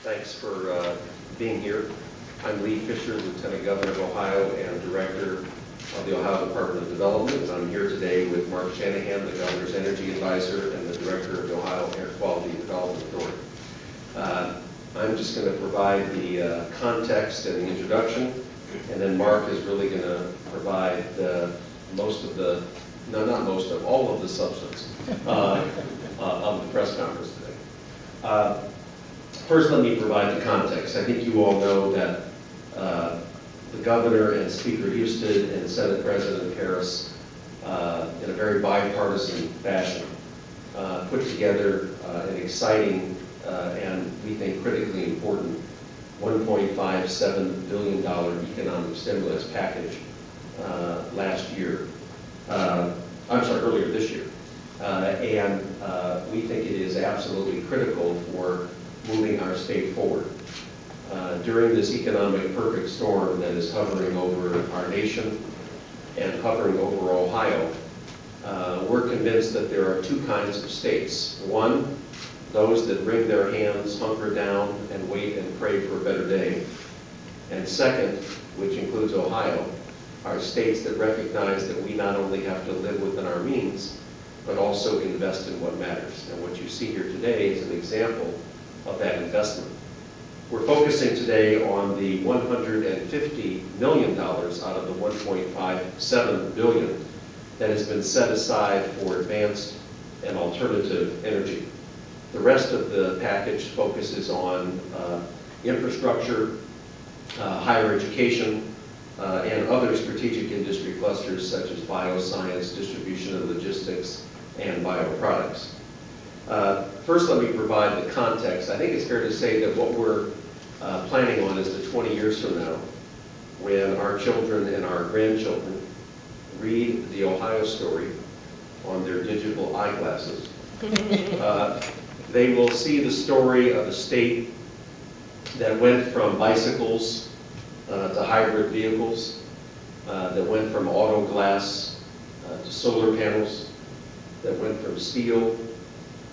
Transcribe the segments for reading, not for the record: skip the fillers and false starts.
Thanks for being here. I'm Lee Fisher, Lieutenant Governor of Ohio and Director of the Ohio Department of Development. And I'm here today with Mark Shanahan, the Governor's Energy Advisor and the Director of the Ohio Air Quality Development Authority. I'm just going to provide the context and the introduction, and then Mark is really going to provide all of the substance of the press conference today. First, let me provide the context. I think you all know that the Governor and Speaker Houston and Senate President Harris, in a very bipartisan fashion, put together an exciting and we think critically important $1.57 billion economic stimulus package earlier this year. And we think it is absolutely critical for moving our state forward. During this economic perfect storm that is hovering over our nation and hovering over Ohio, we're convinced that there are two kinds of states. One, those that wring their hands, hunker down, and wait and pray for a better day. And second, which includes Ohio, are states that recognize that we not only have to live within our means, but also invest in what matters. And what you see here today is an example of that investment. We're focusing today on the $150 million out of the $1.57 billion that has been set aside for advanced and alternative energy. The rest of the package focuses on infrastructure, higher education, and other strategic industry clusters such as bioscience, distribution and logistics, and bioproducts. First, let me provide the context. I think it's fair to say that what we're planning on is that 20 years from now, when our children and our grandchildren read the Ohio story on their digital eyeglasses, they will see the story of a state that went from bicycles to hybrid vehicles, that went from auto glass to solar panels, that went from steel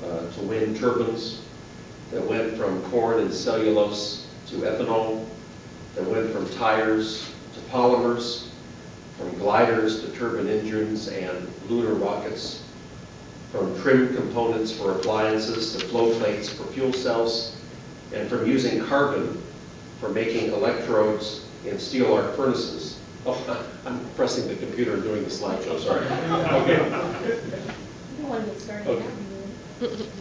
to wind turbines, that went from corn and cellulose to ethanol, that went from tires to polymers, from gliders to turbine engines and lunar rockets, from trim components for appliances to flow plates for fuel cells, and from using carbon for making electrodes in steel arc furnaces. Oh, I'm pressing the computer and doing the slideshow, sorry. Okay. Okay.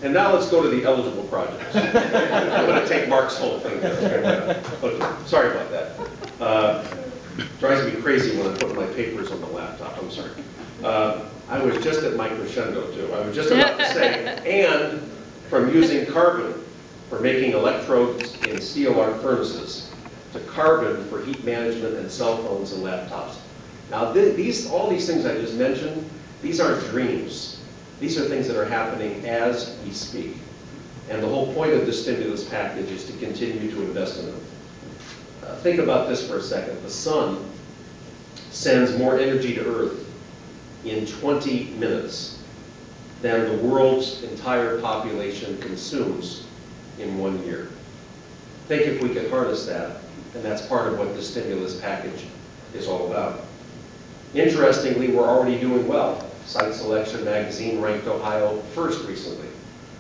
And now let's go to the eligible projects. I'm going to take Mark's whole thing. Okay. Sorry about that. Drives me crazy when I put my papers on the laptop. I'm sorry. I was just at my crescendo too. I was just about to say, and from using carbon for making electrodes in steel arc furnaces to carbon for heat management and cell phones and laptops. Now, all these things I just mentioned, these aren't dreams. These are things that are happening as we speak. And the whole point of this stimulus package is to continue to invest in them. Think about this for a second. The sun sends more energy to Earth in 20 minutes than the world's entire population consumes in 1 year. Think if we could harness that, and that's part of what the stimulus package is all about. Interestingly, we're already doing well. Site Selection magazine ranked Ohio first recently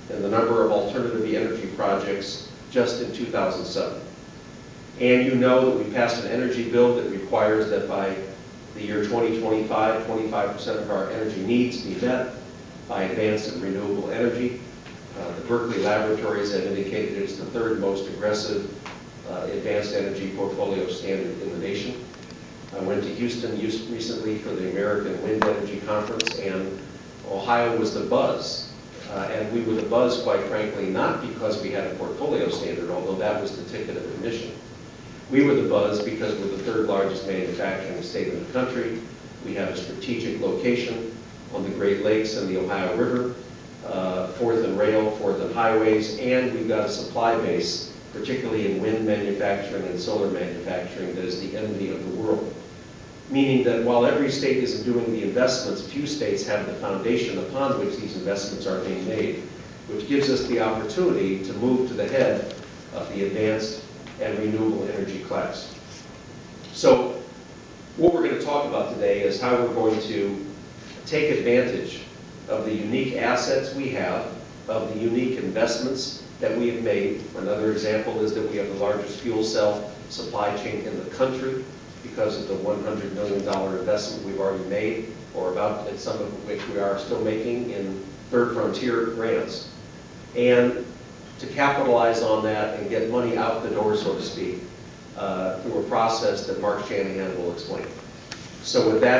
in the number of alternative energy projects just in 2007. And you know that we passed an energy bill that requires that by the year 2025, 25% of our energy needs be met by advanced and renewable energy. The Berkeley laboratories have indicated it's the third most aggressive advanced energy portfolio standard in the nation. I went to Houston recently for the American Wind Energy Conference, and Ohio was the buzz. And we were the buzz, quite frankly, not because we had a portfolio standard, although that was the ticket of admission. We were the buzz because we're the third largest manufacturing state in the country. We have a strategic location on the Great Lakes and the Ohio River, fourth in rail, fourth in highways, and we've got a supply base, particularly in wind manufacturing and solar manufacturing, that is the envy of the world. Meaning that while every state isn't doing the investments, few states have the foundation upon which these investments are being made, which gives us the opportunity to move to the head of the advanced and renewable energy class. So what we're going to talk about today is how we're going to take advantage of the unique assets we have, of the unique investments that we have made. Another example is that we have the largest fuel cell supply chain in the country because of the $100 million investment we've already made, or about, and some of which we are still making in third frontier grants, and to capitalize on that and get money out the door, so to speak, through a process that Mark Shanahan will explain. So with that,